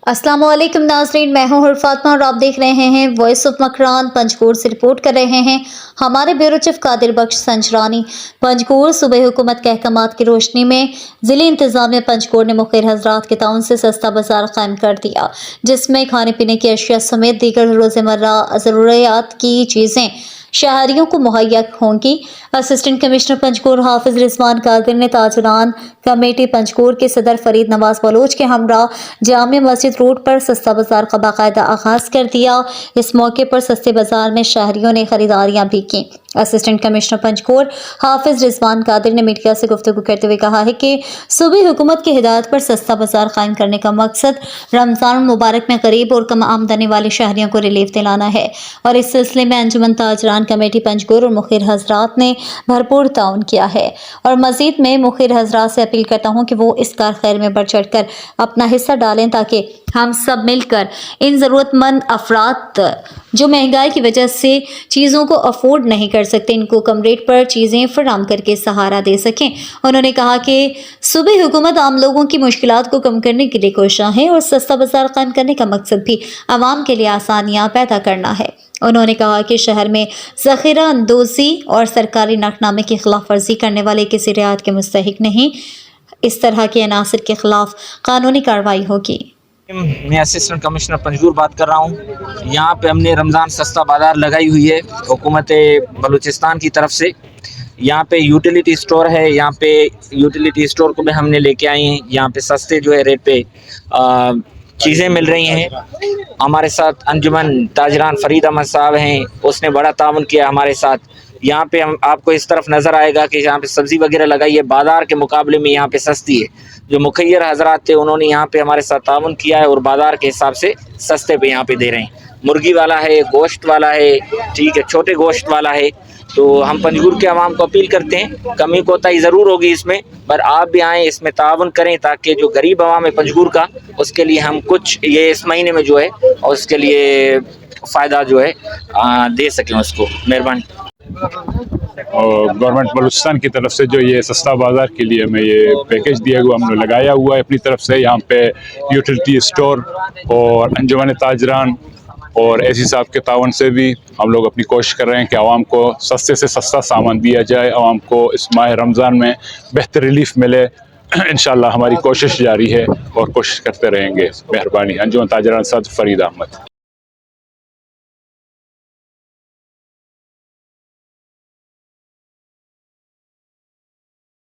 अस्सलाम वालेकुम नाज़रीन, मैं हूं हुर फातिमा और आप देख रहे हैं वॉइस ऑफ मकरान। पंजगोर से रिपोर्ट कर रहे हैं हमारे ब्यूरो चीफ कादिर बख्श संजरानी। पंजगोर सूबे हुकूमत के अहकामात की रोशनी में ज़िली इंतज़ामिया पंजगोर ने मुखिर हजरात के ताउन से सस्ता बाजार कायम कर दिया, जिसमें खाने पीने की अशिया समेत दीगर रोज़मर्रा ज़रूरियात की चीज़ें शहरियों को मुहैया होंगी। असिस्टेंट कमिश्नर पंजगोर हाफिज रिजवान कादिर ने ताजरान कमेटी पंजगोर के सदर फरीद नवाज बलोच के हमरा जामिया मस्जिद रोड पर सस्ता बाजार का बाकायदा आगाज कर दिया। इस मौके पर सस्ते बाजार में शहरियों ने खरीदारियां भी की। असिस्टेंट कमिश्नर पंजगोर हाफिज रिजवान कादिर ने मीडिया से गुफ्तगू करते हुए कहा है कि सूबे हुकूमत की हिदायत पर सस्ता बाजार कायम करने का मकसद रमजान मुबारक में गरीब और कम आमदनी वाले शहरियों को रिलीफ दिलाना है और इस सिलसिले में अंजुमन ताजरान कमेटी पंजगोर और मुखिर हजरात ने भरपूर ताउन किया है और मजीद में मुखिर हजरात से अपील करता हूँ कि वो इस कार खैर में बढ़ चढ़ कर अपना हिस्सा डालें ताकि हम सब मिलकर इन ज़रूरतमंद अफराद जो महंगाई की वजह से चीज़ों को अफोर्ड नहीं कर सकते, इनको कम रेट पर चीज़ें फराहम करके सहारा दे सकें। उन्होंने कहा कि सूबे हुकूमत आम लोगों की मुश्किलात को कम करने के लिए कोशिश है और सस्ता बाजार कायम करने का मकसद भी आवाम के लिए आसानियाँ पैदा करना है। उन्होंने कहा कि शहर में ज़ख़ीरा अंदोज़ी और सरकारी नकनामे की खिलाफ वर्जी करने वाले किसी रियायत के मुस्तहिक नहीं। इस तरह के अनासर के खिलाफ कानूनी कार्रवाई होगी। मैं असिस्टेंट कमिश्नर पंजगोर बात कर रहा हूँ। यहाँ पे हमने रमज़ान सस्ता बाज़ार लगाई हुई है हुकूमत बलूचिस्तान की तरफ से। यहाँ पे यूटिलिटी स्टोर है, यहाँ पे यूटिलिटी स्टोर को भी हमने लेके आए हैं। यहाँ पे सस्ते जो है रेट पे चीज़ें मिल रही हैं। हमारे साथ अंजुमन ताजरान फरीद अहमद साहब हैं, उसने बड़ा ताउन किया हमारे साथ। यहाँ पे हम आपको इस तरफ नज़र आएगा कि यहाँ पे सब्ज़ी वगैरह लगाई है, बाज़ार के मुकाबले में यहाँ पे सस्ती है। जो मुखिर हजरात थे उन्होंने यहाँ पे हमारे साथ ताउन किया है और बाज़ार के हिसाब से सस्ते पे यहाँ पे दे रहे हैं। मुर्गी वाला है, गोश्त वाला है, ठीक है, छोटे गोश्त वाला है। तो हम पंजगोर के अवाम को अपील करते हैं, कमी कोताही ज़रूर होगी इसमें, पर आप भी आएँ, इसमें ताउन करें ताकि जो गरीब अवाम है पंजगोर का, उसके लिए हम कुछ ये इस महीने में जो है और उसके लिए फ़ायदा जो है दे सकें उसको। मेहरबानी। और गवर्नमेंट बलूचिस्तान की तरफ से जो ये सस्ता बाज़ार के लिए हमें ये पैकेज दिया हुआ हमने लगाया हुआ है अपनी तरफ से। यहाँ पे यूटिलिटी स्टोर और अंजुमन ताजरान और एसी साहब के तावन से भी हम लोग अपनी कोशिश कर रहे हैं कि आवाम को सस्ते से सस्ता सामान दिया जाए, आवाम को इस माह रमज़ान में बेहतर रिलीफ मिले। इंशाअल्लाह हमारी कोशिश जारी है और कोशिश करते रहेंगे। मेहरबानी। अंजुमन ताजरान सदर फरीद अहमद।